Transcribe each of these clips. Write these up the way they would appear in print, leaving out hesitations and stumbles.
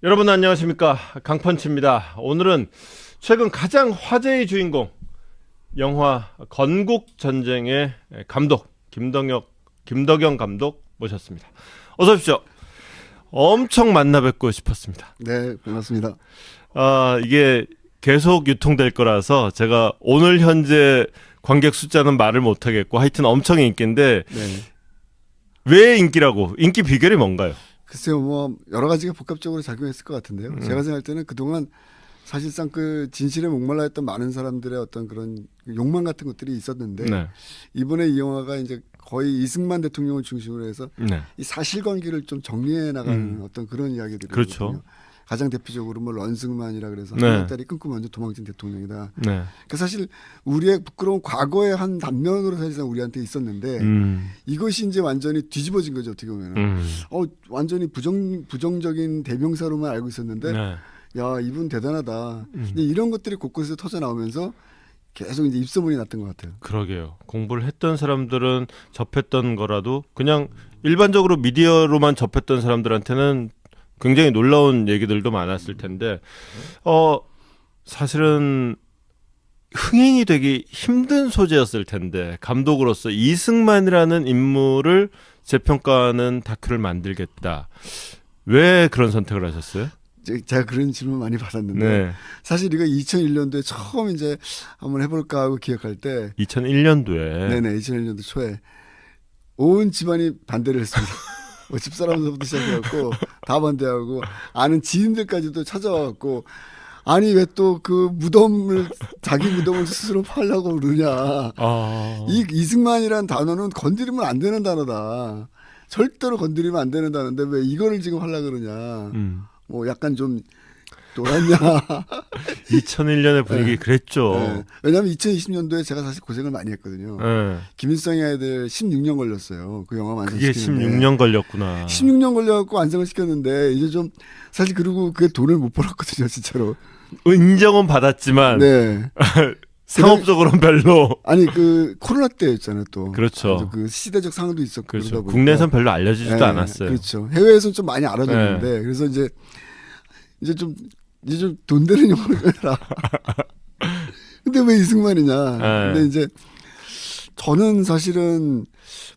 여러분 안녕하십니까, 강펀치입니다. 오늘은 최근 가장 화제의 주인공, 영화 건국전쟁의 감독 김덕영 감독 모셨습니다. 어서 오십시오. 엄청 만나 뵙고 싶었습니다. 네, 반갑습니다. 이게 계속 유통될 거라서 제가 오늘 현재 관객 숫자는 말을 못하겠고, 하여튼 엄청 인기인데, 네. 왜 인기라고? 인기 비결이 뭔가요? 글쎄요, 뭐 여러 가지가 복합적으로 작용했을 것 같은데요. 제가 생각할 때는 그동안 사실상 그 진실에 목말라 했던 많은 사람들의 어떤 그런 욕망 같은 것들이 있었는데, 네. 이번에 이 영화가 이제 거의 이승만 대통령을 중심으로 해서 네. 이 사실관계를 좀 정리해 나가는 어떤 그런 이야기들이거든요. 그렇죠. 가장 대표적으로 뭐 런승만이라 그래서 네. 한 딸이 끊고 먼저 도망친 대통령이다. 네. 그러니까 사실 우리의 부끄러운 과거의 한 단면으로 사실상 우리한테 있었는데, 이것이 이제 완전히 뒤집어진 거죠, 어떻게 보면은. 완전히 부정적인 대명사로만 알고 있었는데, 네. 야, 이분 대단하다. 근데 이런 것들이 곳곳에서 터져 나오면서 계속 이제 입소문이 났던 것 같아요. 그러게요. 공부를 했던 사람들은 접했던 거라도 그냥 일반적으로 미디어로만 접했던 사람들한테는 굉장히 놀라운 얘기들도 많았을 텐데, 사실은 흥행이 되기 힘든 소재였을 텐데, 감독으로서 이승만이라는 인물을 재평가하는 다큐를 만들겠다. 왜 그런 선택을 하셨어요? 제가 그런 질문 많이 받았는데, 네. 사실 이거 2001년도에 처음 이제 한번 해볼까 하고 기획할 때, 2001년도에. 네네, 2001년도 초에 온 집안이 반대를 했습니다. 뭐 집사람들부터 시작해갖고 다 반대하고, 아는 지인들까지도 찾아와갖고, 아니 왜 또 그 무덤을, 자기 무덤을 스스로 팔려고 그러냐. 이 이승만이라는 단어는 건드리면 안 되는 단어다. 절대로 건드리면 안 되는 단어인데 왜 이거를 지금 하려고 그러냐. 뭐 약간 좀 놀았냐. 2001년의 분위기 네. 그랬죠. 네. 왜냐하면 2020년도에 제가 사실 고생을 많이 했거든요. 네. 김일성의 아이들 16년 걸렸어요. 그 영화 그게 완성시키는데. 16년 걸렸구나. 16년 걸려갖고 완성을 시켰는데, 이제 좀 사실 그리고 그게 돈을 못 벌었거든요, 진짜로. 인정은 받았지만 네. 상업적으로는 별로. 아니 그 코로나 때였잖아요, 또. 그렇죠. 그 시대적 상황도 있었고. 그렇죠. 그러다 보니까. 국내에선 별로 알려지지도 네, 않았어요. 그렇죠. 해외에서는 좀 많이 알아졌는데, 그래서 이제 좀 돈 되는 영화를 해라. 근데 왜 이승만이냐. 근데 이제 저는 사실은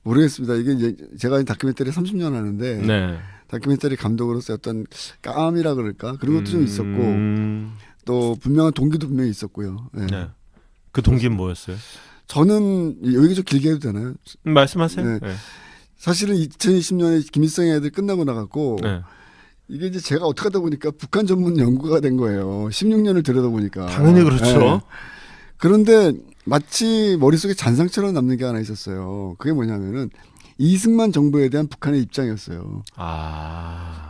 모르겠습니다. 이게 이제 제가 다큐멘터리 30년 하는데, 네. 다큐멘터리 감독으로서 어떤 깜이라 그럴까, 그런 것도 좀 있었고, 또 분명한 동기도 분명히 있었고요. 네. 네. 그 동기는 뭐였어요? 저는 여기 좀 길게 해도 되나요? 말씀하세요. 네. 네. 사실은 2020년에 김일성의 애들 끝나고 나갔고, 네. 이게 이제 제가 어떻게 하다 보니까 북한 전문 연구가 된 거예요. 16년을 들여다보니까. 당연히 그렇죠. 네. 그런데 마치 머릿속에 잔상처럼 남는 게 하나 있었어요. 그게 뭐냐면은 이승만 정부에 대한 북한의 입장이었어요.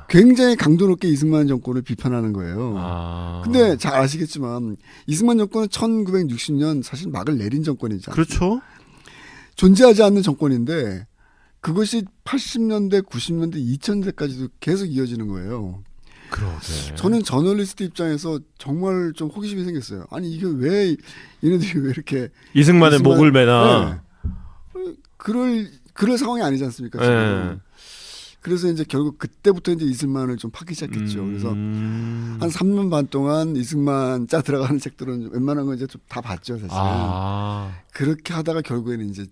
굉장히 강도 높게 이승만 정권을 비판하는 거예요. 근데 잘 아시겠지만 이승만 정권은 1960년 사실 막을 내린 정권이잖아요. 그렇죠. 존재하지 않는 정권인데 그것이 80년대, 90년대, 2000년대까지도 계속 이어지는 거예요. 그러게. 저는 저널리스트 입장에서 정말 좀 호기심이 생겼어요. 아니 이게 왜 얘네들이 왜 이렇게 이승만의 목을 매나. 네. 그럴 상황이 아니지 않습니까, 지금. 네. 그래서 이제 결국 그때부터 이제 이승만을 좀 파기 시작했죠. 그래서 한 3년 반 동안 이승만 짜 들어가는 책들은 웬만한 건 이제 좀 다 봤죠, 사실. 그렇게 하다가 결국에는 이제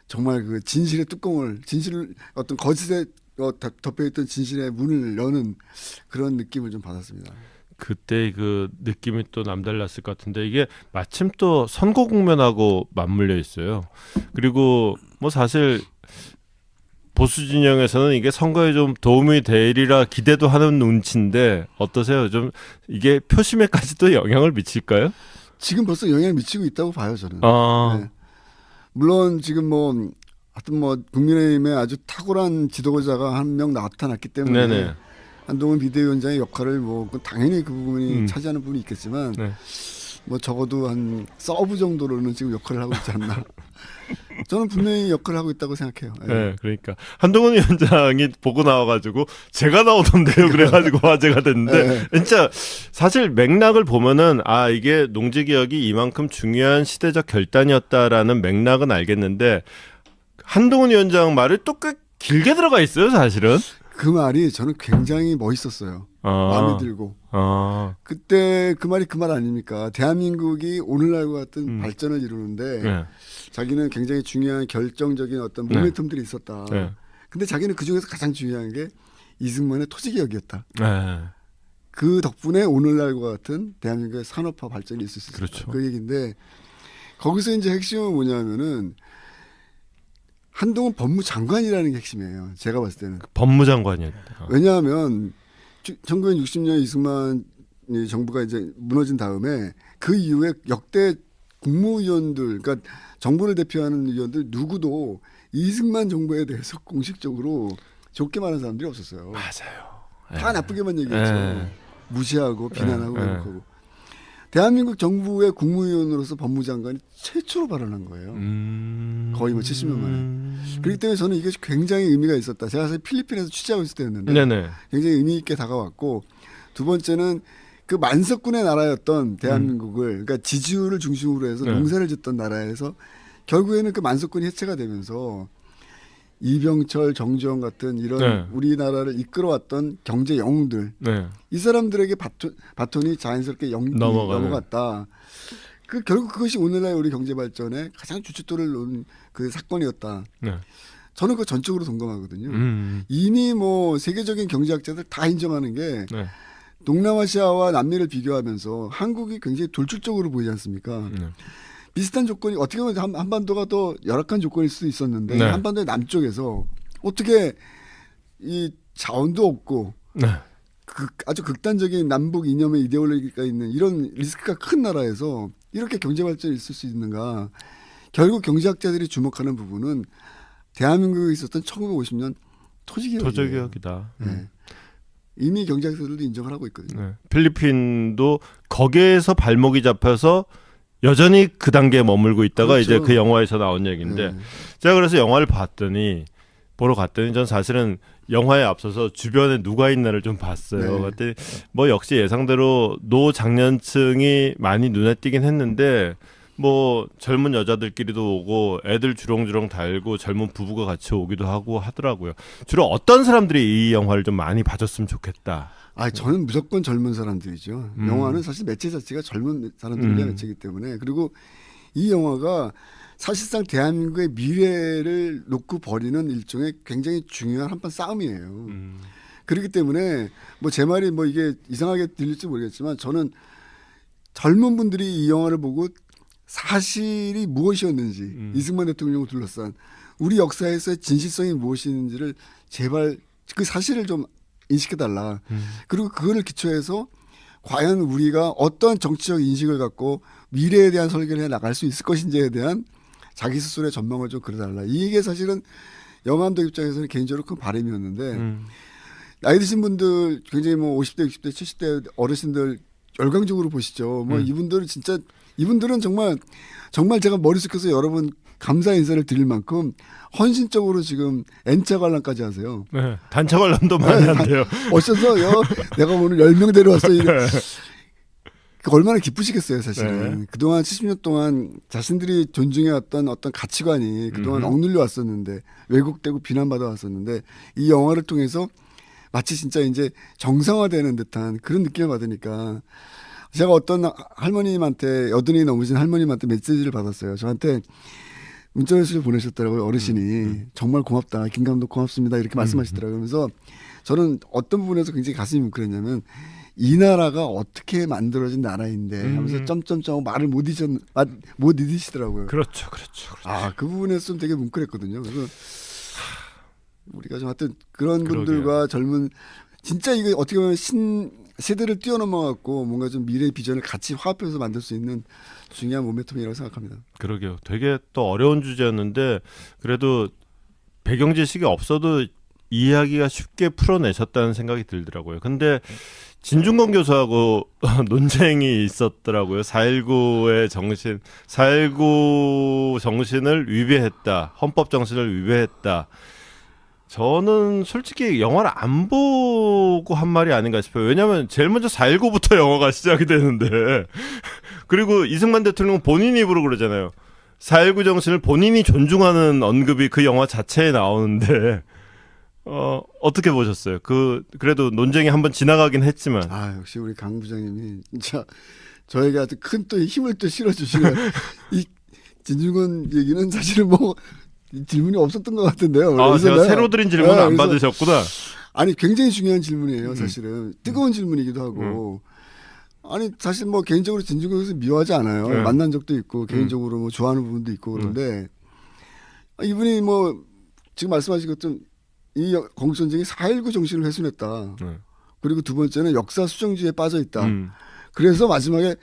정말 그 진실의 뚜껑을, 진실을 어떤 거짓에 덮여있던 진실의 문을 여는 그런 느낌을 좀 받았습니다. 그때 그 느낌이 또 남달랐을 것 같은데, 이게 마침 또 선거 국면하고 맞물려 있어요. 그리고 뭐 사실 보수 진영에서는 이게 선거에 좀 도움이 되리라 기대도 하는 눈치인데, 어떠세요? 좀 이게 표심에까지도 영향을 미칠까요? 지금 벌써 영향을 미치고 있다고 봐요, 저는. 네. 물론 지금 뭐 하여튼 뭐 국민의힘에 아주 탁월한 지도자가 한 명 나타났기 때문에, 네네. 한동훈 비대위원장의 역할을 뭐 당연히 그 부분이 차지하는 부분이 있겠지만, 네. 뭐 적어도 한 서브 정도로는 지금 역할을 하고 있지 않나. 저는 분명히 역할을 하고 있다고 생각해요. 네, 그러니까 한동훈 위원장이 보고 나와가지고 제가 나오던데요, 그래가지고 화제가 됐는데, 진짜 사실 맥락을 보면은 이게 농지개혁이 이만큼 중요한 시대적 결단이었다라는 맥락은 알겠는데, 한동훈 위원장 말이 또 꽤 길게 들어가 있어요, 사실은. 그 말이 저는 굉장히 멋있었어요. 마음에 들고 아, 그때 그 말이 그 말 아닙니까? 대한민국이 오늘날과 같은 발전을 이루는데 네. 자기는 굉장히 중요한 결정적인 어떤 네. 모멘텀들이 있었다. 네. 근데 자기는 그 중에서 가장 중요한 게 이승만의 토지개혁이었다. 네. 그 덕분에 오늘날과 같은 대한민국의 산업화 발전이 있을 수 있었다. 그렇죠. 그 얘기인데 거기서 이제 핵심은 뭐냐면은 한동훈 법무장관이라는 게 핵심이에요. 제가 봤을 때는. 법무장관이었다. 왜냐하면 1960년 이승만 정부가 이제 무너진 다음에 그 이후에 역대 국무위원들, 그러니까 정부를 대표하는 위원들 누구도 이승만 정부에 대해서 공식적으로 좋게 말하는 사람들이 없었어요. 맞아요. 다 나쁘게만 얘기했죠. 예. 무시하고 비난하고 예. 왜곡하고. 대한민국 정부의 국무위원으로서 법무장관이 최초로 발언한 거예요. 거의 뭐 70년 만에. 그렇기 때문에 저는 이게 굉장히 의미가 있었다. 제가 사실 필리핀에서 취재하고 있을 때였는데 네네. 굉장히 의미 있게 다가왔고 두 번째는 그 만석군의 나라였던 대한민국을 그러니까 지주를 중심으로 해서 네. 농사를 짓던 나라에서 결국에는 그 만석군이 해체가 되면서 이병철, 정주영 같은 이런 네. 우리나라를 이끌어왔던 경제 영웅들 네. 이 사람들에게 바톤이 자연스럽게 넘어가는. 넘어갔다. 그 결국 그것이 오늘날 우리 경제 발전에 가장 주춧돌을 놓은 그 사건이었다. 네. 저는 그 전적으로 동감하거든요. 음. 이미 뭐 세계적인 경제학자들 다 인정하는 게 네. 동남아시아와 남미를 비교하면서 한국이 굉장히 돌출적으로 보이지 않습니까? 네. 비슷한 비슷한 조건이 어떻게 보면 한반도가 더 열악한 조건일 수도 있었는데 네. 한반도의 남쪽에서 어떻게 이 자원도 없고 네. 아주 극단적인 남북 이념의 이데올로기가 있는 이런 리스크가 큰 나라에서 이렇게 경제 발전이 있을 수 있는가? 결국 경제학자들이 주목하는 부분은 대한민국에 있었던 1950년 토지개혁이에요. 토지개혁이다. 네. 이미 경제학자들도 인정을 하고 있거든요. 네. 필리핀도 거기에서 발목이 잡혀서 여전히 그 단계에 머물고 있다가 그렇죠. 이제 그 영화에서 나온 얘기인데 네. 제가 그래서 영화를 보러 갔더니 전 사실은 영화에 앞서서 주변에 누가 있나를 좀 봤어요. 네. 그랬더니 뭐 역시 예상대로 노장년층이 많이 눈에 띄긴 했는데 뭐 젊은 여자들끼리도 오고 애들 주렁주렁 달고 젊은 부부가 같이 오기도 하고 하더라고요. 주로 어떤 사람들이 이 영화를 좀 많이 봐줬으면 좋겠다. 저는 무조건 젊은 사람들이죠. 영화는 사실 매체 자체가 젊은 사람들을 위한 매체이기 때문에 그리고 이 영화가 사실상 대한민국의 미래를 놓고 벌이는 일종의 굉장히 중요한 한판 싸움이에요. 그렇기 때문에 뭐 제 말이 뭐 이게 이상하게 들릴지 모르겠지만 저는 젊은 분들이 이 영화를 보고 사실이 무엇이었는지 이승만 대통령을 둘러싼 우리 역사에서의 진실성이 무엇인지를 제발 그 사실을 좀 인식해달라. 그리고 그거를 기초해서 과연 우리가 어떤 정치적 인식을 갖고 미래에 대한 설계를 해 나갈 수 있을 것인지에 대한 자기 스스로의 전망을 좀 그려달라. 이게 사실은 영화 감독 입장에서는 개인적으로 큰 바람이었는데 나이 드신 분들 굉장히 뭐 50대, 60대, 70대 어르신들 열광적으로 보시죠. 뭐 이분들은 정말 제가 머리 숙여서 여러 번 감사 인사를 드릴 만큼 헌신적으로 지금 N차 관람까지 하세요. 네. 단체 관람도 많이 한대요. 어쩌서요? 내가 오늘 10명 데려왔어. 얼마나 기쁘시겠어요, 사실은. 네. 그동안 70년 동안 자신들이 존중해왔던 어떤 가치관이 그동안 억눌려 왔었는데 왜곡되고 비난받아 왔었는데 이 영화를 통해서 마치 진짜 이제 정상화되는 듯한 그런 느낌을 받으니까 제가 어떤 할머님한테 여든이 넘으신 할머님한테 메시지를 받았어요. 저한테 문자를 보내셨더라고요. 어르신이 정말 고맙다. 김 감독 고맙습니다. 이렇게 말씀하시더라고요. 그래서 저는 어떤 부분에서 굉장히 가슴이 뭉클했냐면 이 나라가 어떻게 만들어진 나라인데 하면서 점점점 말을 못 잊으시더라고요. 그렇죠. 그 부분에서 좀 되게 뭉클했거든요. 그래서 우리가 좀 하여튼 그런 그러게요. 분들과 젊은 진짜 이게 어떻게 보면 세대를 뛰어넘어 갖고 뭔가 좀 미래 비전을 같이 화합해서 만들 수 있는 중요한 모멘텀이라고 생각합니다. 그러게요. 되게 또 어려운 주제였는데 그래도 배경 지식이 없어도 이야기가 쉽게 풀어내셨다는 생각이 들더라고요. 근데 진중권 교수하고 논쟁이 있었더라고요. 4.19의 정신, 4.19 정신을 위배했다. 헌법 정신을 위배했다. 저는 솔직히 영화를 안 보고 한 말이 아닌가 싶어요. 왜냐하면 제일 먼저 4.19부터 영화가 시작이 되는데 그리고 이승만 대통령 본인 입으로 그러잖아요. 4.19 정신을 본인이 존중하는 언급이 그 영화 자체에 나오는데 어떻게 보셨어요? 그래도 논쟁이 한번 지나가긴 했지만. 아 역시 우리 강 부장님이 진짜 저에게 아주 큰 또 힘을 또 실어주시네요. 이 진중권 얘기는 사실은 뭐 질문이 없었던 것 같은데요. 아, 제가 그래서 새로 드린 질문 안 그래서 받으셨구나. 아니 굉장히 중요한 질문이에요. 사실은 뜨거운 질문이기도 하고. 아니 사실 뭐 개인적으로 진중권 교수 미워하지 않아요. 네. 만난 적도 있고 개인적으로 뭐 좋아하는 부분도 있고 그런데 이분이 뭐 지금 말씀하신 것처럼 이 건국전쟁이 4.19 정신을 훼손했다. 그리고 두 번째는 역사 수정주의에 빠져 있다. 그래서 마지막에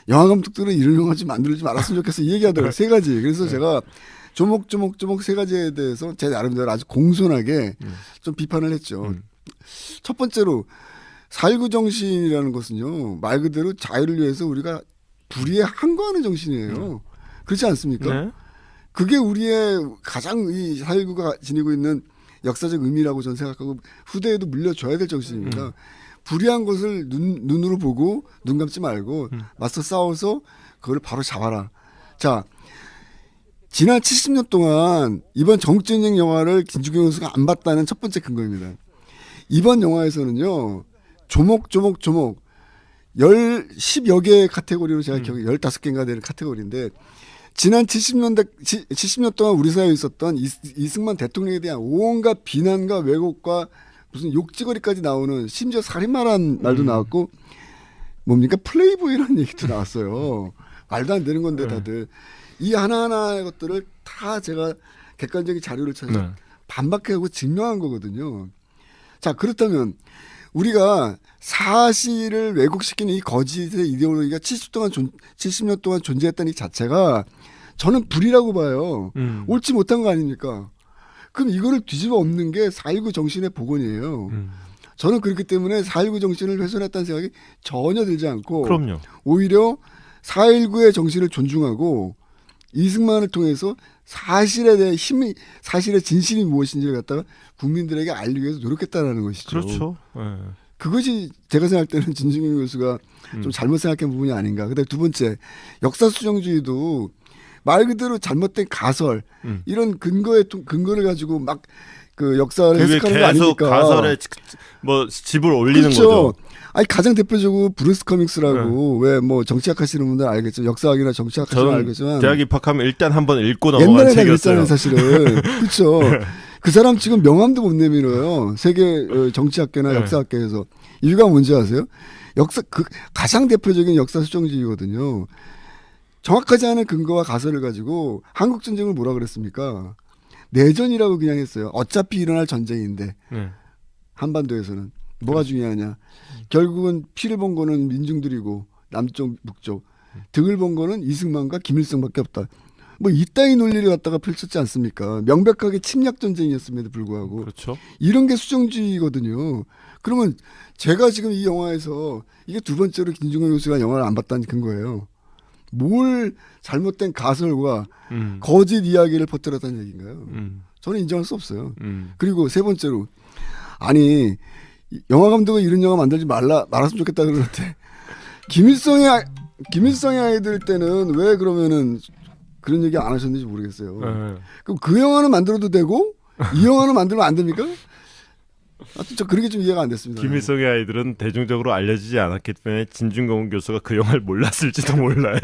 영화 감독들은 이런 영화 좀 만들지 말았으면 좋겠어 이 얘기하더라고요. 세 가지. 그래서 제가 조목조목 세 가지에 대해서 제 나름대로 아주 공손하게 좀 비판을 했죠. 첫 번째로 4.19 정신이라는 것은요. 말 그대로 자유를 위해서 우리가 불의에 항거하는 정신이에요. 그렇지 않습니까? 네. 그게 우리의 가장 이 4.19가 지니고 있는 역사적 의미라고 저는 생각하고 후대에도 물려줘야 될 정신입니다. 불의한 것을 눈으로 보고 눈 감지 말고 맞서 싸워서 그걸 바로 잡아라. 자, 지난 70년 동안 이번 정전쟁 영화를 김주경 교수가 안 봤다는 첫 번째 근거입니다. 이번 영화에서는요. 조목 10여 개의 카테고리로 제가 기억해 15개인가 되는 카테고리인데 지난 70년 동안 우리 사회에 있었던 이승만 대통령에 대한 온갖 비난과 왜곡과 무슨 욕지거리까지 나오는 심지어 살인마라는 말도 나왔고 뭡니까 플레이보이라는 얘기도 나왔어요. 말도 안 되는 건데 다들 이 하나하나의 것들을 다 제가 객관적인 자료를 찾아서 반박하고 증명한 거거든요. 자 그렇다면 우리가 사실을 왜곡시키는 이 거짓의 이데올로기가 70년 동안 존재했다는 이 자체가 저는 불이라고 봐요. 옳지 못한 거 아닙니까? 그럼 이거를 뒤집어 엎는 게 4.19 정신의 복원이에요. 저는 그렇기 때문에 4.19 정신을 훼손했다는 생각이 전혀 들지 않고 그럼요. 오히려 4.19의 정신을 존중하고 이승만을 통해서 사실에 대한 힘이 사실의 진실이 무엇인지를 갖다가 국민들에게 알리기 위해서 노력했다는 것이죠. 그렇죠. 네. 그것이 제가 생각할 때는 진중권 교수가 좀 잘못 생각한 부분이 아닌가. 그다음에 두 번째 역사 수정주의도 말 그대로 잘못된 가설 이런 근거를 가지고 막 그 역사를 그게 해석하는 거 계속 아닙니까? 가설에 뭐 집을 올리는 그렇죠. 거죠. 아니 가장 대표적으로 브루스 커믹스라고 왜 뭐 정치학 하시는 분들 알겠죠. 역사학이나 정치학 하시는 분 저는 알겠지만 대학 입학하면 일단 한번 읽고 넘어간 옛날에 책이었어요. 그랬잖아요, 사실은. 그렇죠. 그 사람 지금 명함도 못 내밀어요. 세계 정치학계나 네. 역사학계에서. 이유가 뭔지 아세요? 가장 대표적인 역사 수정주의거든요. 정확하지 않은 근거와 가설을 가지고 한국 전쟁을 뭐라 그랬습니까? 내전이라고 그냥 했어요. 어차피 일어날 전쟁인데 네. 한반도에서는 뭐가 중요하냐? 결국은 피를 본 거는 민중들이고 남쪽 북쪽 득을 본 거는 이승만과 김일성밖에 없다. 뭐 이따위 논리를 갖다가 펼쳤지 않습니까? 명백하게 침략 전쟁이었음에도 불구하고 그렇죠. 이런 게 수정주의거든요. 그러면 제가 지금 이 영화에서 이게 두 번째로 김중권 교수가 영화를 안 봤다는 근거예요. 뭘 잘못된 가설과 거짓 이야기를 퍼뜨렸다는 얘기인가요? 저는 인정할 수 없어요. 그리고 세 번째로 아니 영화 감독은 이런 영화 만들지 말았으면 좋겠다 그러는데 김일성의 아이들 때는 왜 그러면은 그런 얘기 안 하셨는지 모르겠어요. 네. 그럼 그 영화는 만들어도 되고 이 영화는 만들면 안 됩니까? 하여튼 저 그런 게 좀 이해가 안 됐습니다. 김일성의 아이들은 대중적으로 알려지지 않았기 때문에 진중권 교수가 그 영화를 몰랐을지도 몰라요.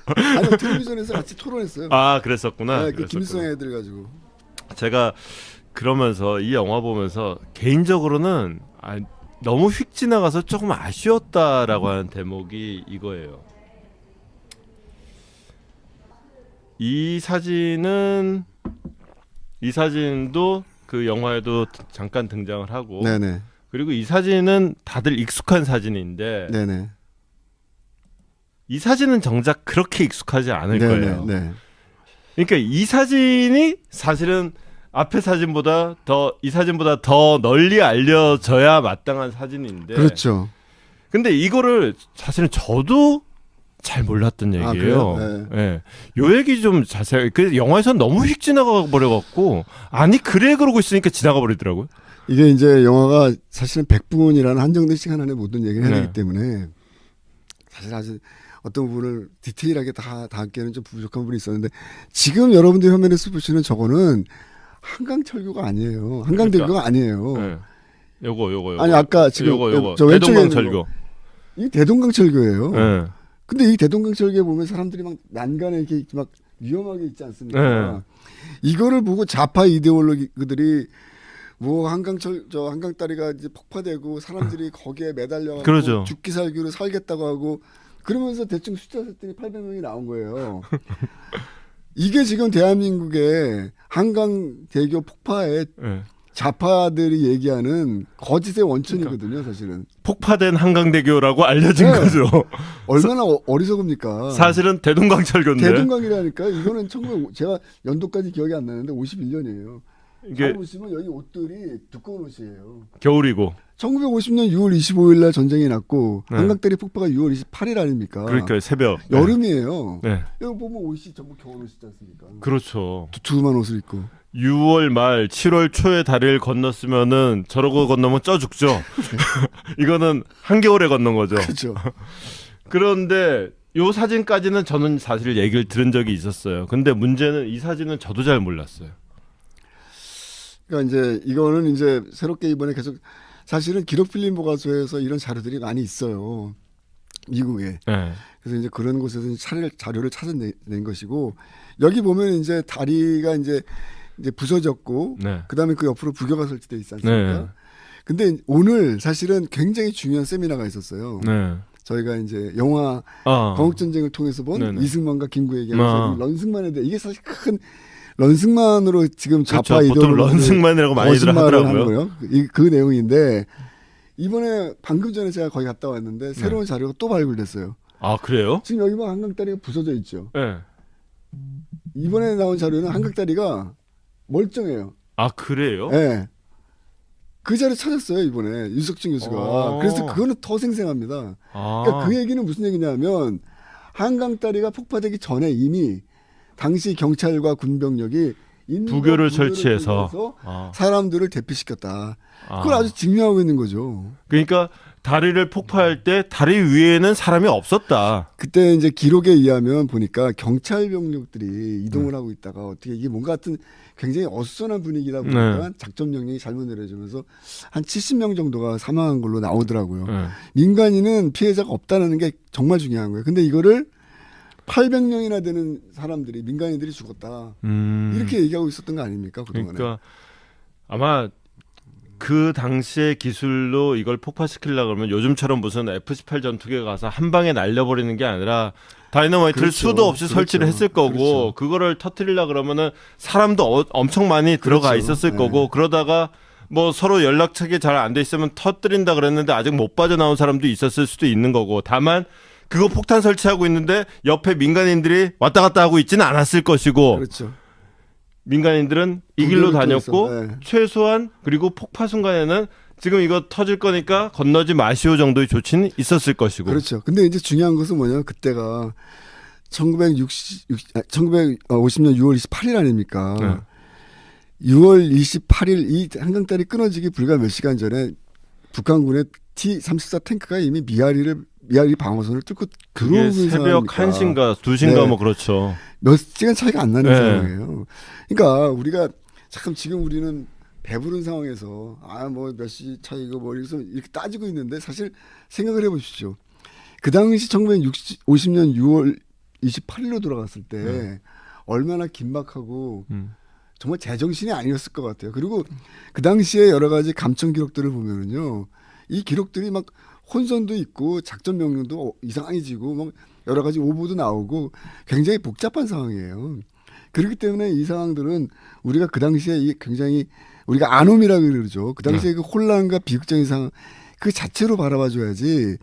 아니 텔레비전에서 같이 토론했어요. 아 그랬었구나. 네, 그 그랬었구나. 김일성의 아이들 가지고. 제가 그러면서 이 영화 보면서 개인적으로는 너무 휙 지나가서 조금 아쉬웠다라고 하는 대목이 이거예요. 이 사진도 그 영화에도 잠깐 등장을 하고 네네. 그리고 이 사진은 다들 익숙한 사진인데 네네. 이 사진은 정작 그렇게 익숙하지 않을 거예요. 네. 그러니까 이 사진이 사실은 앞에 사진보다 이 사진보다 더 널리 알려져야 마땅한 사진인데 그렇죠. 근데 이거를 사실은 저도 잘 몰랐던 얘기예요. 그래요? 예. 요 얘기 좀 자세히. 그 영화에서는 너무 휙 지나가 버려갖고 아니 그래 그러고 있으니까 지나가 버리더라고요. 이게 이제 영화가 사실은 100분이라는 한정된 시간 안에 모든 얘기를 해야 네. 되기 때문에 사실 아주 어떤 부분을 디테일하게 다 함께는 좀 부족한 부분이 있었는데 지금 여러분들 화면에서 보시는 저거는 한강철교가 아니에요. 한강대교가 아니에요. 네. 요거. 아니 아까 지금 요거. 저 왼쪽에 있는 대동강철교. 거. 이 대동강철교예요. 네. 근데 이 대동강철교에 보면 사람들이 막 난간에 이렇게 막 위험하게 있지 않습니까? 네. 이거를 보고 좌파 이데올로기들이 뭐 한강다리가 이제 폭파되고 사람들이 거기에 매달려 그러죠. 죽기 살기로 살겠다고 하고 그러면서 대충 숫자 셌더니 800명이 나온 거예요. 이게 지금 대한민국의 한강대교 폭파에 네. 좌파들이 얘기하는 거짓의 원천이거든요, 사실은. 폭파된 한강대교라고 알려진 네. 거죠. 얼마나 어리석습니까? 사실은 대동강철교인데. 대동강이라니까 이거는 제가 연도까지 기억이 안 나는데 51년이에요. 이게 잘 보시면 여기 옷들이 두꺼운 옷이에요. 겨울이고. 1950년 6월 25일 날 전쟁이 났고 네. 한강다리 폭파가 6월 28일 아닙니까? 그러니까 새벽. 여름이에요. 네. 여기 보면 옷이 전부 겨울 옷이지 않습니까? 그렇죠. 두툼한 옷을 입고. 6월 말 7월 초에 다리를 건넜으면은 저러고 건너면 쪄 죽죠. 이거는 한겨울에 건넌 거죠. 그렇죠. 그런데 요 사진까지는 저는 사실 얘기를 들은 적이 있었어요. 근데 문제는 이 사진은 저도 잘 몰랐어요. 그러니까 이제 이거는 이제 새롭게 이번에 계속 사실은 기록필름 보관소에서 이런 자료들이 많이 있어요. 미국에. 네. 그래서 이제 그런 곳에서 자료를 찾아낸 것이고 여기 보면 이제 다리가 이제 부서졌고 네. 그다음에 그 옆으로 부교가 설치돼 있지 않습니까? 네. 근데 오늘 사실은 굉장히 중요한 세미나가 있었어요. 네. 저희가 이제 영화 아. 광복전쟁을 통해서 본 네네. 이승만과 김구 얘기하면서 아. 런승만에 대해 이게 사실 큰 런승만으로 지금 좌파 그렇죠. 보통 이데올로기들이 런승만이라고 많이들 거짓말을 하는 하더라고요. 거예요. 그 내용인데 이번에 방금 전에 제가 거기 갔다 왔는데 새로운 자료가 또 발굴됐어요. 아 그래요? 지금 여기 봐 한강다리가 부서져 있죠. 네. 이번에 나온 자료는 한강다리가 멀쩡해요. 아 그래요? 네. 그 자료 찾았어요 이번에 유석진 교수가. 그래서 그거는 더 생생합니다. 아. 그러니까 그 얘기는 무슨 얘기냐면 한강다리가 폭파되기 전에 이미 당시 경찰과 군병력이 부교를 설치해서 아. 사람들을 대피시켰다. 아. 그걸 아주 증명하고 있는 거죠. 그러니까 다리를 폭파할 때 다리 위에는 사람이 없었다. 그때 이제 기록에 의하면 보니까 경찰 병력들이 이동을 하고 있다가 어떻게 이게 뭔가 같은 굉장히 어수선한 분위기다 보니까 작전 명령이 잘못 내려지면서 한 70명 정도가 사망한 걸로 나오더라고요. 네. 민간인은 피해자가 없다는 게 정말 중요한 거예요. 근데 이거를 800명이나 되는 사람들이 민간인들이 죽었다. 이렇게 얘기하고 있었던 거 아닙니까? 그동안에. 그러니까 아마 그 당시의 기술로 이걸 폭파시키려고 그러면 요즘처럼 무슨 F-18 전투기가 가서 한 방에 날려버리는 게 아니라 다이너마이트를 그렇죠. 수도 없이 설치를 했을 거고 그렇죠. 그거를 터뜨리려고 그러면은 사람도 엄청 많이 들어가 그렇죠. 있었을 네. 거고 그러다가 뭐 서로 연락책이 잘 안 돼 있으면 터뜨린다 그랬는데 아직 못 빠져나온 사람도 있었을 수도 있는 거고 다만 그거 폭탄 설치하고 있는데 옆에 민간인들이 왔다 갔다 하고 있지는 않았을 것이고 그렇죠. 민간인들은 이 길로 부교를 다녔고 통해서, 네. 최소한 그리고 폭파 순간에는 지금 이거 터질 거니까 건너지 마시오 정도의 조치는 있었을 것이고 그렇죠. 근데 이제 중요한 것은 뭐냐면 그때가 1950년 6월 28일 아닙니까? 네. 6월 28일 이 한강다리 끊어지기 불과 몇 시간 전에 북한군의 T-34 탱크가 이미 미아리 방어선을 뚫고 그게 들어오는 새벽 상황이니까 1시인가 2시인가 네. 뭐 그렇죠. 몇 시간 차이가 안 나는 네. 상황이에요. 그러니까 우리가 참 지금 우리는 배부른 상황에서 뭐 몇 시 차이고 뭐 이래서 이렇게 따지고 있는데 사실 생각을 해보십시오. 그 당시 1950년 6월 28일로 돌아갔을 때 얼마나 긴박하고 정말 제정신이 아니었을 것 같아요. 그리고 그 당시에 여러 가지 감청 기록들을 보면은요, 이 기록들이 막 혼선도 있고 작전 명령도 이상해지고 막 여러 가지 오보도 나오고 굉장히 복잡한 상황이에요. 그렇기 때문에 이 상황들은 우리가 그 당시에 이 굉장히 우리가 아놈이라고 그러죠. 그 당시에 그 혼란과 비극적인 상황 그 자체로 바라봐줘야지.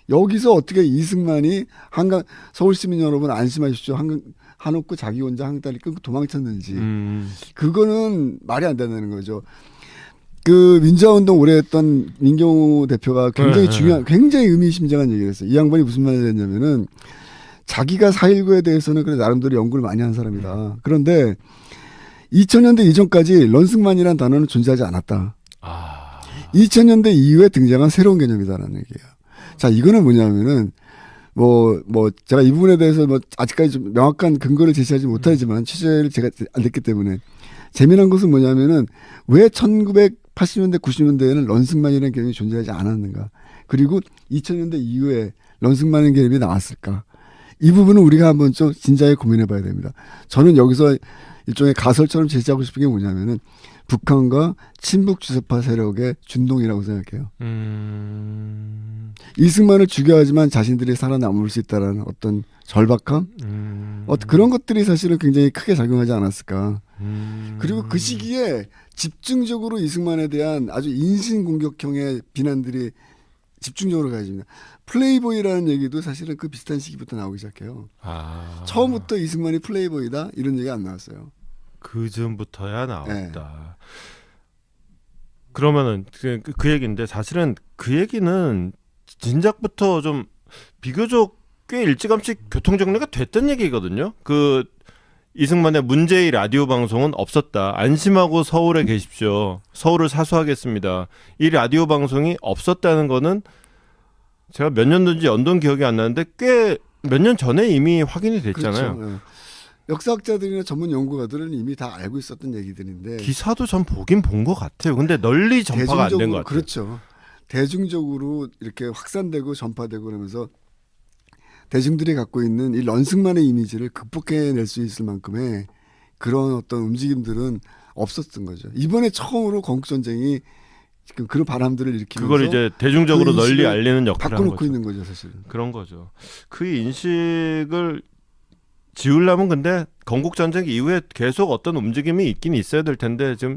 여기서 어떻게 이승만이 한강 서울 시민 여러분 안심하십시오. 한옥구 자기 혼자 한강다리 끊고 도망쳤는지 그거는 말이 안 된다는 거죠. 그 민주화운동 오래 했던 민경호 대표가 굉장히 중요한 굉장히 의미심장한 얘기를 했어요. 이 양반이 무슨 말을 했냐면은 자기가 4.19에 대해서는 그래 나름대로 연구를 많이 한 사람이다. 그런데 2000년대 이전까지 런승만이라는 단어는 존재하지 않았다. 2000년대 이후에 등장한 새로운 개념이다라는 얘기예요. 자, 이거는 뭐냐면은 뭐 제가 이 부분에 대해서 뭐 아직까지 좀 명확한 근거를 제시하지 못하지만 취재를 제가 안 됐기 때문에 재미난 것은 뭐냐면은 왜 1980년대 90년대에는 런승만이라는 개념이 존재하지 않았는가? 그리고 2000년대 이후에 런승만이라는 개념이 나왔을까? 이 부분은 우리가 한번 좀 진지하게 고민해 봐야 됩니다. 저는 여기서 일종의 가설처럼 제시하고 싶은 게 뭐냐면은 북한과 친북 주사파 세력의 준동이라고 생각해요. 이승만을 죽여야 하지만 자신들이 살아남을 수 있다는 어떤 절박함? 그런 것들이 사실은 굉장히 크게 작용하지 않았을까. 그리고 그 시기에 집중적으로 이승만에 대한 아주 인신공격형의 비난들이 집중적으로 가해집니다. 플레이보이라는 얘기도 사실은 그 비슷한 시기부터 나오기 시작해요. 처음부터 이승만이 플레이보이다 이런 얘기가 안 나왔어요. 그 즈음부터야 나왔다. 네. 그러면은 그 얘기인데 사실은 그 얘기는 진작부터 좀 비교적 꽤 일찌감치 교통 정리가 됐던 얘기거든요. 그 이승만의 문제의 라디오 방송은 없었다. 안심하고 서울에 계십시오. 서울을 사수하겠습니다. 이 라디오 방송이 없었다는 거는 제가 몇 년도인지 연도는 기억이 안 나는데 꽤 몇 년 전에 이미 확인이 됐잖아요. 그렇죠. 네. 역사학자들이나 전문 연구가들은 이미 다 알고 있었던 얘기들인데 기사도 전 보긴 본 것 같아요. 근데 널리 전파가 안 된 것 같아요. 그렇죠. 대중적으로 이렇게 확산되고 전파되고 그러면서 대중들이 갖고 있는 이 런승만의 이미지를 극복해낼 수 있을 만큼의 그런 어떤 움직임들은 없었던 거죠. 이번에 처음으로 건국전쟁이 지금 그런 바람들을 일으키면서 그걸 이제 대중적으로 그 널리 인식을 알리는 역할을 한 바꿔놓고 거죠. 있는 거죠, 사실은. 그런 거죠. 그 인식을 지우려면 근데 건국전쟁 이후에 계속 어떤 움직임이 있긴 있어야 될 텐데 지금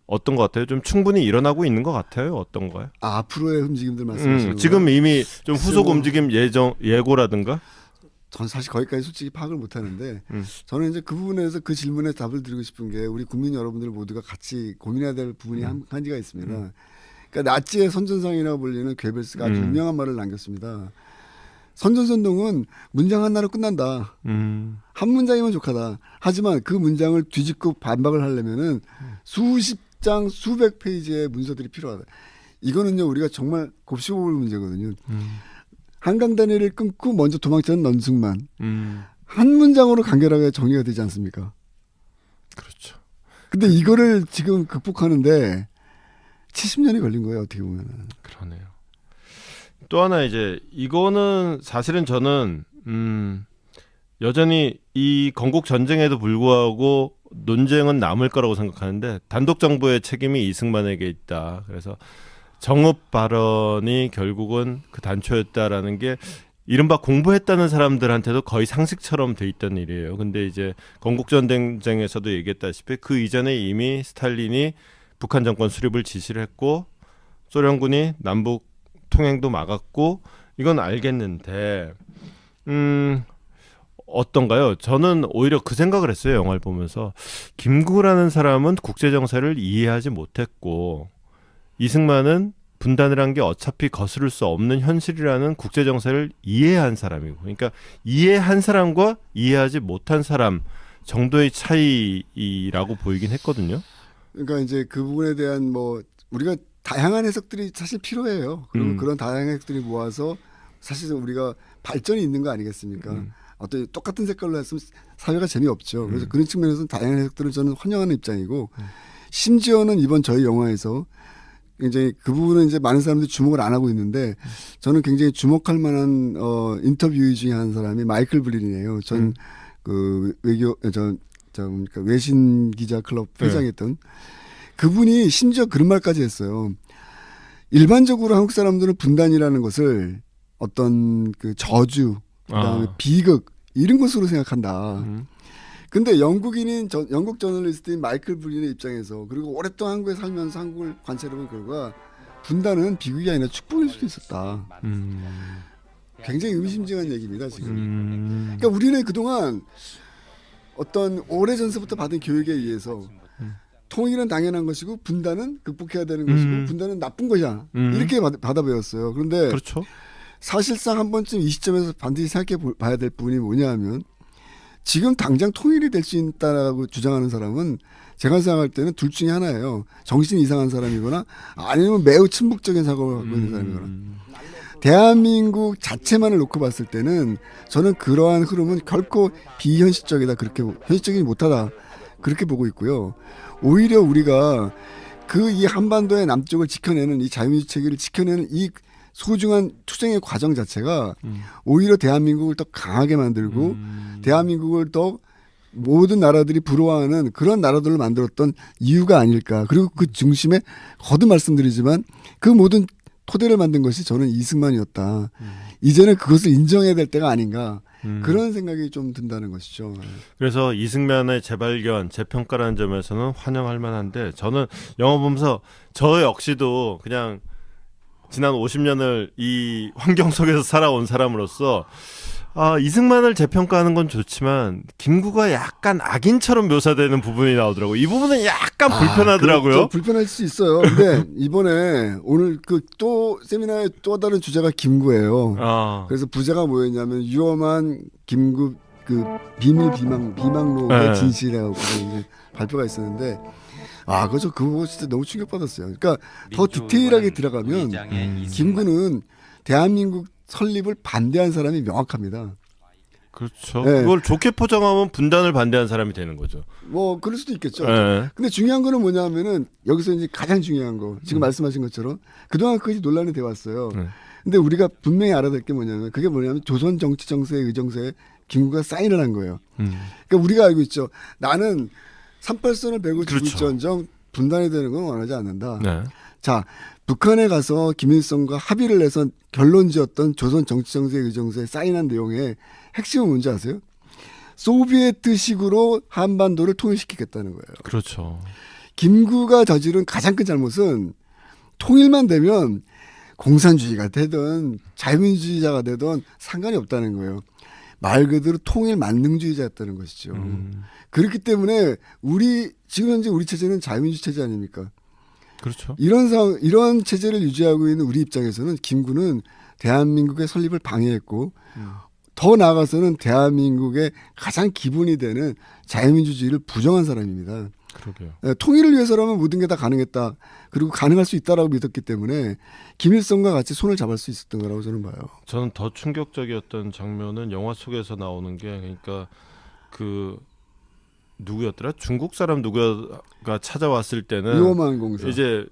어떤 것 같아요? 좀 충분히 일어나고 있는 것 같아요? 어떤가요? 앞으로의 움직임들 말씀하시는 거예요? 지금 이미 좀 후속 뭐 움직임 예고라든가? 전 사실 거기까지 솔직히 파악을 못하는데 저는 이제 그 부분에서 그 질문에 답을 드리고 싶은 게 우리 국민 여러분들 모두가 같이 고민해야 될 부분이 한 가지가 있습니다. 그러니까 나치의 선전상이라고 불리는 괴벨스가 아주 유명한 말을 남겼습니다. 선전선동은 문장 하나로 끝난다. 한 문장이면 족하다. 하지만 그 문장을 뒤집고 반박을 하려면은 수십 장, 수백 페이지의 문서들이 필요하다. 이거는요 우리가 정말 곱씹어볼 문제거든요. 한강 다리를 끊고 먼저 도망치는 런승만. 한 문장으로 간결하게 정리가 되지 않습니까? 그렇죠. 근데 이거를 지금 극복하는데 70년이 걸린 거예요, 어떻게 보면은. 그러네요. 또 하나 이제 이거는 사실은 저는 여전히 이 건국 전쟁에도 불구하고 논쟁은 남을 거라고 생각하는데 단독 정부의 책임이 이승만에게 있다. 그래서 정읍 발언이 결국은 그 단초였다라는 게 이른바 공부했다는 사람들한테도 거의 상식처럼 돼 있던 일이에요. 근데 이제 건국전쟁에서도 얘기했다시피 그 이전에 이미 스탈린이 북한 정권 수립을 지시를 했고 소련군이 남북 통행도 막았고 이건 알겠는데 어떤가요? 저는 오히려 그 생각을 했어요. 영화를 보면서 김구라는 사람은 국제정세를 이해하지 못했고 이승만은 분단이란 게 어차피 거스를 수 없는 현실이라는 국제정세를 이해한 사람이고 그러니까 이해한 사람과 이해하지 못한 사람 정도의 차이라고 보이긴 했거든요. 그러니까 이제 그 부분에 대한 뭐 우리가 다양한 해석들이 사실 필요해요. 그리고 그런 다양한 해석들이 모아서 사실 우리가 발전이 있는 거 아니겠습니까? 어떤 똑같은 색깔로 했으면 사회가 재미없죠. 그래서 그런 측면에서는 다양한 해석들을 저는 환영하는 입장이고 심지어는 이번 저희 영화에서 굉장히 그 부분은 이제 많은 사람들이 주목을 안 하고 있는데 저는 굉장히 주목할 만한 인터뷰 중에 한 사람이 마이클 블린이에요. 전 그 외교 그러니까 외신 기자 클럽 회장했던 그분이 심지어 그런 말까지 했어요. 일반적으로 한국 사람들은 분단이라는 것을 어떤 그 저주, 그다음에 비극 이런 것으로 생각한다. 근데 영국 저널리스트인 마이클 블린의 입장에서 그리고 오랫동안 한국에 살면서 한국을 관찰해본 결과 분단은 비극이 아니라 축복일 수도 있었다. 굉장히 의미심장한 얘기입니다 지금. 그러니까 우리는 그동안 어떤 오래전서부터 받은 교육에 의해서 통일은 당연한 것이고 분단은 극복해야 되는 것이고 분단은 나쁜 것이야 이렇게 받아 배웠어요. 그런데 그렇죠. 사실상 한 번쯤 이 시점에서 반드시 생각해 봐야 될 부분이 뭐냐 하면 지금 당장 통일이 될 수 있다라고 주장하는 사람은 제가 생각할 때는 둘 중에 하나예요. 정신이 이상한 사람이거나 아니면 매우 친북적인 사고를 갖고 있는 사람이거나. 대한민국 자체만을 놓고 봤을 때는 저는 그러한 흐름은 결코 비현실적이다. 그렇게 현실적이지 못하다. 그렇게 보고 있고요. 오히려 우리가 그 이 한반도의 남쪽을 지켜내는 이 자유민주 체계를 지켜내는 이 소중한 투쟁의 과정 자체가 오히려 대한민국을 더 강하게 만들고 대한민국을 더 모든 나라들이 부러워하는 그런 나라들을 만들었던 이유가 아닐까. 그리고 그 중심에 거듭 말씀드리지만 그 모든 토대를 만든 것이 저는 이승만이었다. 이제는 그것을 인정해야 될 때가 아닌가. 그런 생각이 좀 든다는 것이죠. 그래서 이승만의 재발견, 재평가라는 점에서는 환영할 만한데 저는 영화 보면서 저 역시도 그냥 지난 50년을 이 환경 속에서 살아온 사람으로서 이승만을 재평가하는 건 좋지만 김구가 약간 악인처럼 묘사되는 부분이 나오더라고요. 이 부분은 약간 불편하더라고요. 좀 불편할 수 있어요. 근데 이번에 오늘 그 또 세미나의 또 다른 주제가 김구예요. 그래서 부제가 뭐였냐면 위험한 김구 그 비밀비망록의 네. 진실이라고 이제 발표가 있었는데 그거 진짜 너무 충격받았어요. 그러니까 더 디테일하게 들어가면 김구는 대한민국 설립을 반대한 사람이 명확합니다. 그렇죠. 네. 그걸 좋게 포장하면 분단을 반대한 사람이 되는 거죠. 뭐 그럴 수도 있겠죠. 네. 근데 중요한 거는 뭐냐면은 여기서 이제 가장 중요한 거 지금 말씀하신 것처럼 그동안 그것이 논란이 돼 왔어요. 근데 우리가 분명히 알아야 될 게 뭐냐면 그게 뭐냐면 조선 정치 정세의 의정서에 김구가 사인을 한 거예요. 그러니까 우리가 알고 있죠. 나는 38선을 베고 그렇죠. 죽을지언정 분단이 되는 건 원하지 않는다. 네. 자, 북한에 가서 김일성과 합의를 해서 결론지었던 조선 정치정세 의정서에 사인한 내용의 핵심은 뭔지 아세요? 소비에트식으로 한반도를 통일시키겠다는 거예요. 그렇죠. 김구가 저지른 가장 큰 잘못은 통일만 되면 공산주의가 되든 자유민주주의자가 되든 상관이 없다는 거예요. 말 그대로 통일 만능주의자였다는 것이죠. 그렇기 때문에 지금 현재 우리 체제는 자유민주 체제 아닙니까? 그렇죠. 이런 체제를 유지하고 있는 우리 입장에서는 김구는 대한민국의 설립을 방해했고 더 나아가서는 대한민국의 가장 기본이 되는 자유민주주의를 부정한 사람입니다. 그러게요. 통일을 위해서라면 모든 게 다 가능했다. 그리고 가능할 수 있다라고 믿었기 때문에 김일성과 같이 손을 잡을 수 있었던 거라고 저는 봐요. 저는 더 충격적이었던 장면은 영화 속에서 나오는 게 그러니까 그 누구였더라? 중국 사람 누구가 찾아왔을 때는 유엄한 공사. 이제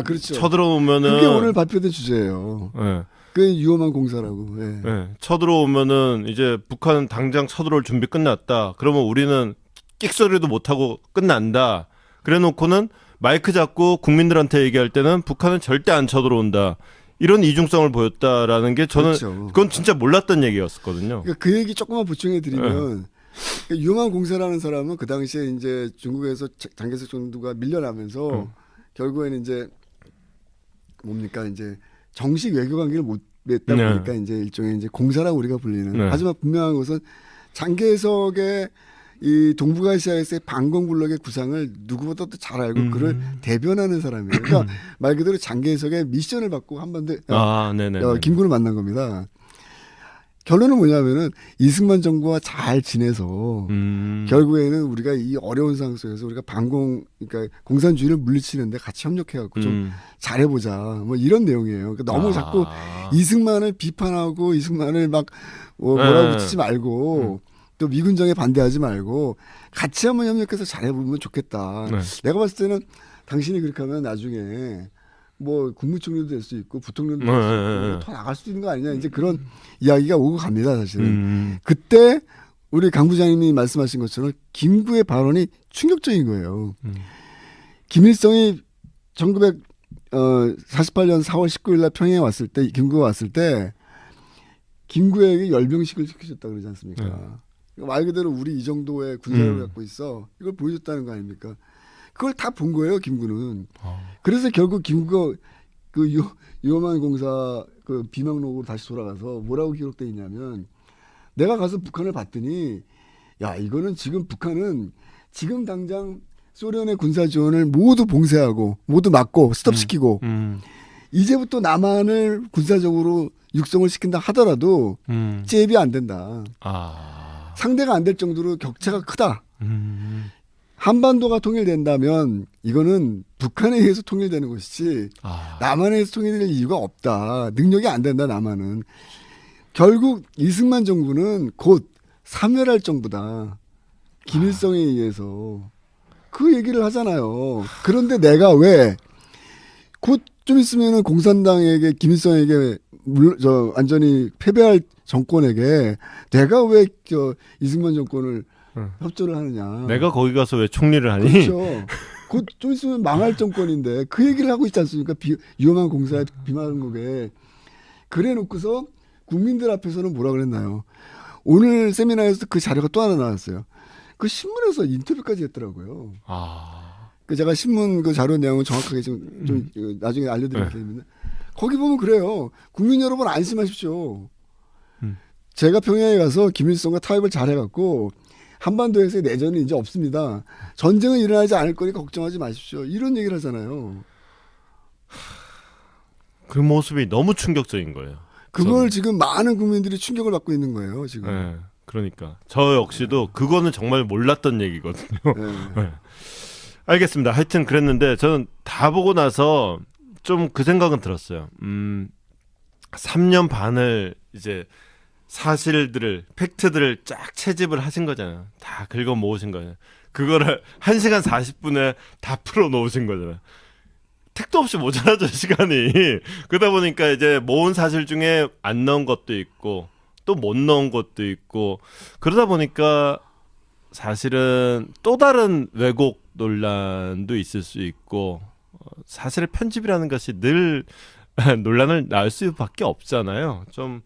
그렇죠. 쳐들어오면은 그게 오늘 발표된 주제예요. 네. 그게 유엄한 공사라고. 네. 네. 쳐들어오면은 이제 북한은 당장 쳐들어올 준비 끝났다. 그러면 우리는 끽소리도 못하고 끝난다. 그래놓고는 마이크 잡고 국민들한테 얘기할 때는 북한은 절대 안 쳐들어온다. 이런 이중성을 보였다라는 게 저는 그렇죠. 그건 진짜 몰랐던 얘기였었거든요. 그러니까 그 얘기 조금만 보충해 드리면 유엄한 공사라는 사람은 그 당시에 이제 중국에서 장개석 정도가 밀려나면서 결국에는 이제 뭡니까 이제 정식 외교 관계를 못 맺다 보니까 이제 일종의 이제 공사라고 우리가 불리는. 하지만 분명한 것은 장개석의 이 동북아시아에서의 반공블록의 구상을 누구보다도 잘 알고 그를 대변하는 사람이에요. 그러니까 말 그대로 장개석의 미션을 받고 한반도 김구를 만난 겁니다. 결론은 뭐냐면은 이승만 정부와 잘 지내서 결국에는 우리가 이 어려운 상황 속에서 우리가 그러니까 공산주의를 물리치는데 같이 협력해갖고 좀 잘해보자 뭐 이런 내용이에요. 그러니까 너무 자꾸 이승만을 비판하고 이승만을 막 뭐라고 붙이지 말고 또 미군정에 반대하지 말고 같이 한번 협력해서 잘해보면 좋겠다. 내가 봤을 때는 당신이 그렇게 하면 나중에 뭐 국무총리도 될 수 있고 부통령도 될 수 있고 더 나갈 수도 있는 거 아니냐 이제 그런 이야기가 오고 갑니다 사실은. 그때 우리 강 부장님이 말씀하신 것처럼 김구의 발언이 충격적인 거예요. 김일성이 1948년 4월 19일 날 평양에 왔을 때 김구가 왔을 때 김구에게 열병식을 시키셨다 그러지 않습니까? 말 그대로 우리 이 정도의 군사력을 갖고 있어 이걸 보여줬다는 거 아닙니까? 그걸 다 본 거예요, 김구는. 그래서 결국 김구가 그 유엄한 공사 그 비망록으로 다시 돌아가서 뭐라고 기록돼 있냐면 내가 가서 북한을 봤더니 야 이거는 지금 북한은 지금 당장 소련의 군사 지원을 모두 봉쇄하고 모두 막고 스톱시키고 이제부터 남한을 군사적으로 육성을 시킨다 하더라도 잽이 안 된다. 상대가 안 될 정도로 격차가 크다. 한반도가 통일된다면 이거는 북한에 의해서 통일되는 것이지 남한에 의해서 통일될 이유가 없다. 능력이 안 된다 남한은. 결국 이승만 정부는 곧 사멸할 정부다. 김일성에 의해서. 그 얘기를 하잖아요. 그런데 내가 왜 곧 좀 있으면은 공산당에게 김일성에게 완전히 패배할 정권에게 내가 왜 이승만 정권을 응. 협조를 하느냐. 내가 거기 가서 왜 총리를 하니? 그렇죠. 곧 좀 있으면 망할 정권인데 그 얘기를 하고 있지 않습니까? 위험한 공사에 비만국에 그래 놓고서 국민들 앞에서는 뭐라 그랬나요? 오늘 세미나에서 그 자료가 또 하나 나왔어요. 그 신문에서 인터뷰까지 했더라고요. 아, 그 제가 신문 그 자료 내용을 정확하게 좀 나중에 알려드릴 테니까 거기 보면 그래요. 국민 여러분 안심하십시오. 제가 평양에 가서 김일성과 타협을 잘해갖고 한반도에서의 내전은 이제 없습니다. 전쟁은 일어나지 않을 거니까 걱정하지 마십시오. 이런 얘기를 하잖아요. 그 모습이 너무 충격적인 거예요. 그걸 저는. 지금 많은 국민들이 충격을 받고 있는 거예요. 지금. 네, 그러니까 저 역시도 그거는 정말 몰랐던 얘기거든요. 네. 네. 알겠습니다. 하여튼 그랬는데 저는 다 보고 나서 좀 그 생각은 들었어요. 3년 반을 이제 사실들을 팩트들을 쫙 채집을 하신 거잖아요. 다 긁어 모으신 거예요. 그거를 1시간 40분에 다 풀어 놓으신 거잖아요. 택도 없이 모자라죠 시간이. 그러다 보니까 이제 모은 사실 중에 안 넣은 것도 있고 또 못 넣은 것도 있고 그러다 보니까 사실은 또 다른 왜곡 논란도 있을 수 있고 사실의 편집이라는 것이 늘 논란을 낳을 수밖에 없잖아요. 좀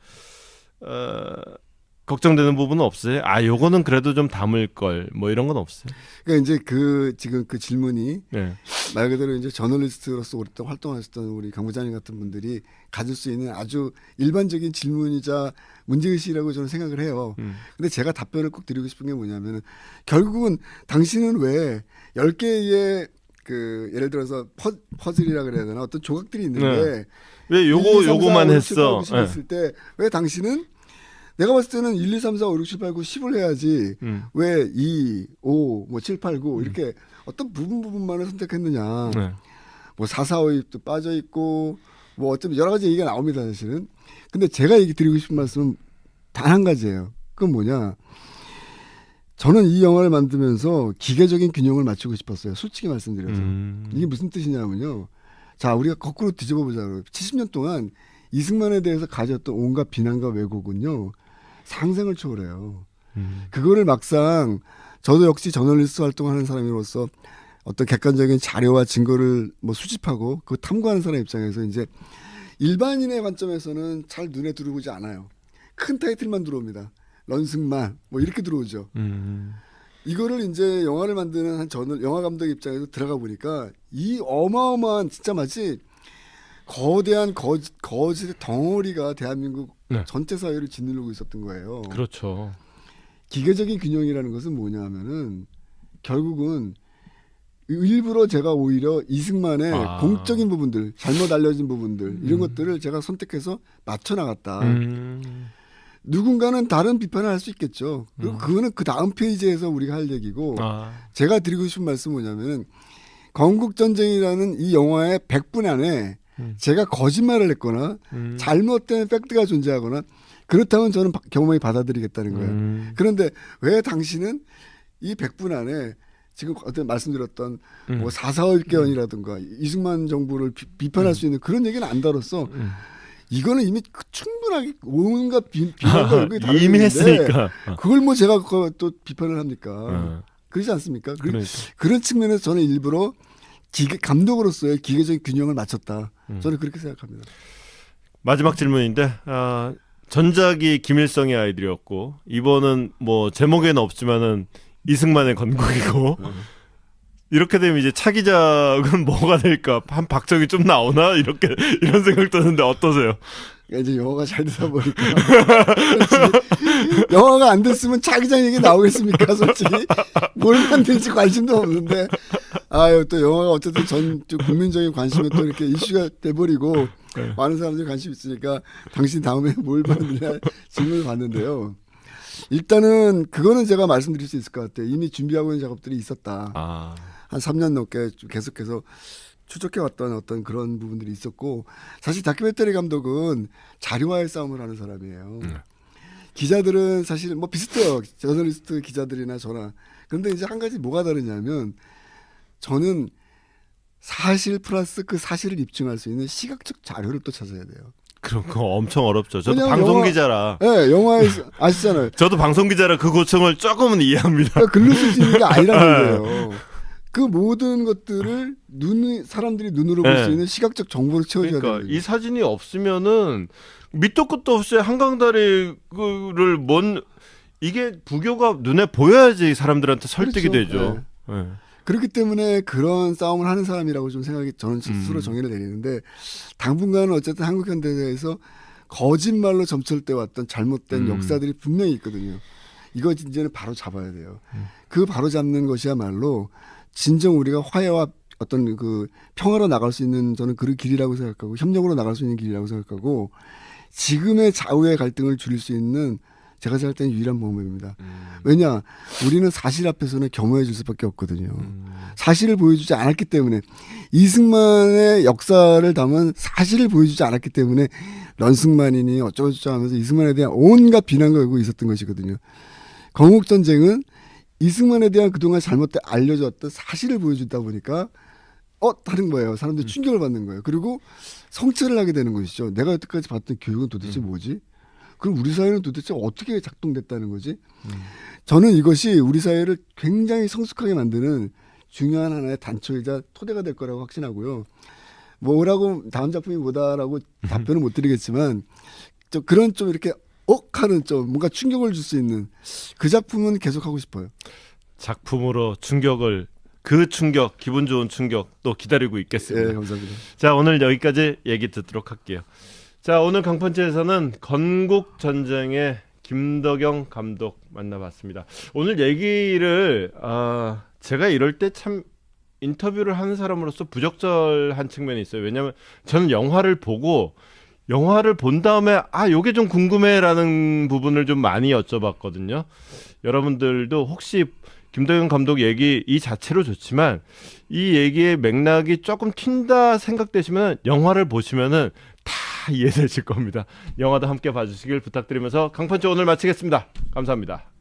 걱정되는 부분은 없어요. 아, 요거는 그래도 좀 담을 걸. 뭐 이런 건 없어요. 그러니까 이제 지금 그 질문이 네. 말 그대로 이제 저널리스트로서 오랫동안 활동하셨던 우리 강 부장님 같은 분들이 가질 수 있는 아주 일반적인 질문이자 문제의식이라고 저는 생각을 해요. 근데 제가 답변을 꼭 드리고 싶은 게 뭐냐면은 결국은 당신은 왜 10개의 그 예를 들어서 퍼즐이라 그래야 되나 어떤 조각들이 있는데 왜 요거만 했어. 네. 했을 때 왜 당신은 내가 봤을 때는 1, 2, 3, 4, 5, 6, 7, 8, 9, 10을 해야지 왜 2, 5, 뭐 7, 8, 9 이렇게 어떤 부분만을 선택했느냐. 네. 뭐 4, 4, 5도 빠져 있고 뭐 어쩌면 여러 가지 얘기가 나옵니다 사실은. 근데 제가 얘기 드리고 싶은 말씀은 단 한 가지예요. 그건 뭐냐. 저는 이 영화를 만들면서 기계적인 균형을 맞추고 싶었어요. 솔직히 말씀드려서. 이게 무슨 뜻이냐면요. 자, 우리가 거꾸로 뒤집어 보자고요. 70년 동안 이승만에 대해서 가졌던 온갖 비난과 왜곡은요. 상상을 초월해요. 그거를 막상 저도 역시 저널리스트 활동하는 사람으로서 어떤 객관적인 자료와 증거를 뭐 수집하고 그 탐구하는 사람 입장에서 이제 일반인의 관점에서는 잘 눈에 들어오지 않아요. 큰 타이틀만 들어옵니다. 런승만 뭐 이렇게 들어오죠. 이거를 이제 영화를 만드는 영화 감독 입장에서 들어가 보니까 이 어마어마한 진짜 마치 거대한 거짓의 덩어리가 대한민국 네. 전체 사회를 짓누르고 있었던 거예요. 그렇죠. 기계적인 균형이라는 것은 뭐냐 하면은 결국은 일부러 제가 오히려 이승만의 공적인 부분들, 잘못 알려진 부분들 이런 것들을 제가 선택해서 맞춰 나갔다. 누군가는 다른 비판을 할 수 있겠죠. 그리고 그거는 그 다음 페이지에서 우리가 할 얘기고 제가 드리고 싶은 말씀은 뭐냐면은 건국전쟁이라는 이 영화의 100분 안에 제가 거짓말을 했거나 잘못된 팩트가 존재하거나 그렇다면 저는 경험이 받아들이겠다는 거예요. 그런데 왜 당신은 이 100분 안에 지금 어떤 말씀드렸던 뭐 4.4.5개헌이라든가 이승만 정부를 비판할 수 있는 그런 얘기는 안 다뤘어. 이거는 이미 충분하게 온갖 비난과 이미 했으니까. 그걸 뭐 제가 또 비판을 합니까? 그렇지 않습니까? 그러니까. 그런 측면에서 저는 일부러 감독으로서의 기계적인 균형을 맞췄다. 저는 그렇게 생각합니다. 마지막 질문인데 전작이 김일성의 아이들이었고 이번은 뭐 제목에는 없지만은 이승만의 건국이고 이렇게 되면 이제 차기작은 뭐가 될까? 한 박정희 좀 나오나? 이런 생각 드는데 어떠세요? 이제 영화가 잘 되다 보니까 영화가 안 됐으면 차기작 얘기 나오겠습니까? 솔직히 뭘 만들지 관심도 없는데 아유 또 영화가 어쨌든 전 국민적인 관심에 또 이렇게 이슈가 돼버리고 많은 사람들이 관심 있으니까 당신 다음에 뭘 만드냐 질문을 받는데요. 일단은 그거는 제가 말씀드릴 수 있을 것 같아요. 이미 준비하고 있는 작업들이 있었다. 한 3년 넘게 계속해서 추적해왔던 어떤 그런 부분들이 있었고 사실 다큐멘터리 감독은 자료와의 싸움을 하는 사람이에요. 기자들은 사실 뭐 비슷해요. 저널리스트 기자들이나 저나. 그런데 이제 한 가지 뭐가 다르냐면 저는 사실 플러스 그 사실을 입증할 수 있는 시각적 자료를 또 찾아야 돼요. 그런 거 엄청 어렵죠. 저도 왜냐면 방송 영화- 기자라. 네, 영화에서 아시잖아요. 저도 방송 기자라 그 고충을 조금은 이해합니다. 그러니까 글로 쓸 수 있는 게 아니라는 거예요. 그 모든 것들을 사람들이 눈으로 볼 네. 수 있는 시각적 정보를 채워줘야 그러니까 돼요. 이 사진이 없으면은 밑도 끝도 없이 한강다리를 이게 부교가 눈에 보여야지 사람들한테 설득이 그렇죠. 되죠. 네. 그렇기 때문에 그런 싸움을 하는 사람이라고 좀 생각이 저는 스스로 정의를 내리는데 당분간은 어쨌든 한국 현대사에서 거짓말로 점철돼 왔던 잘못된 역사들이 분명히 있거든요. 이거 이제는 바로 잡아야 돼요. 그 바로 잡는 것이야말로 진정 우리가 화해와 어떤 그 평화로 나갈 수 있는 저는 그 길이라고 생각하고 협력으로 나갈 수 있는 길이라고 생각하고 지금의 좌우의 갈등을 줄일 수 있는 제가 생각할 때는 유일한 방법입니다. 왜냐? 우리는 사실 앞에서는 겸허해 줄 수밖에 없거든요. 사실을 보여주지 않았기 때문에 이승만의 역사를 담은 사실을 보여주지 않았기 때문에 런승만이니 어쩌고저쩌고 하면서 이승만에 대한 온갖 비난을 걸고 있었던 것이거든요. 건국전쟁은 이승만에 대한 그동안 잘못된 알려졌던 사실을 보여주다 보니까 다른 거예요. 사람들이 충격을 받는 거예요. 그리고 성찰을 하게 되는 것이죠. 내가 여태까지 봤던 교육은 도대체 뭐지? 그럼 우리 사회는 도대체 어떻게 작동됐다는 거지? 저는 이것이 우리 사회를 굉장히 성숙하게 만드는 중요한 하나의 단초이자 토대가 될 거라고 확신하고요. 뭐라고 다음 작품이 뭐다라고 답변은 못 드리겠지만 그런 좀 이렇게 하는 좀 뭔가 충격을 줄 수 있는 그 작품은 계속 하고 싶어요. 작품으로 그 충격, 기분 좋은 충격 또 기다리고 있겠습니다. 예, 감사합니다. 자, 오늘 여기까지 얘기 듣도록 할게요. 자, 오늘 강펀치에서는 건국전쟁의 김덕영 감독 만나봤습니다. 오늘 얘기를 제가 이럴 때 참 인터뷰를 하는 사람으로서 부적절한 측면이 있어요. 왜냐하면 저는 영화를 본 다음에 요게 좀 궁금해라는 부분을 좀 많이 여쭤봤거든요. 여러분들도 혹시 김덕영 감독 얘기 이 자체로 좋지만 이 얘기의 맥락이 조금 튄다 생각되시면 영화를 보시면은 다 이해되실 겁니다. 영화도 함께 봐주시길 부탁드리면서 강펀치 오늘 마치겠습니다. 감사합니다.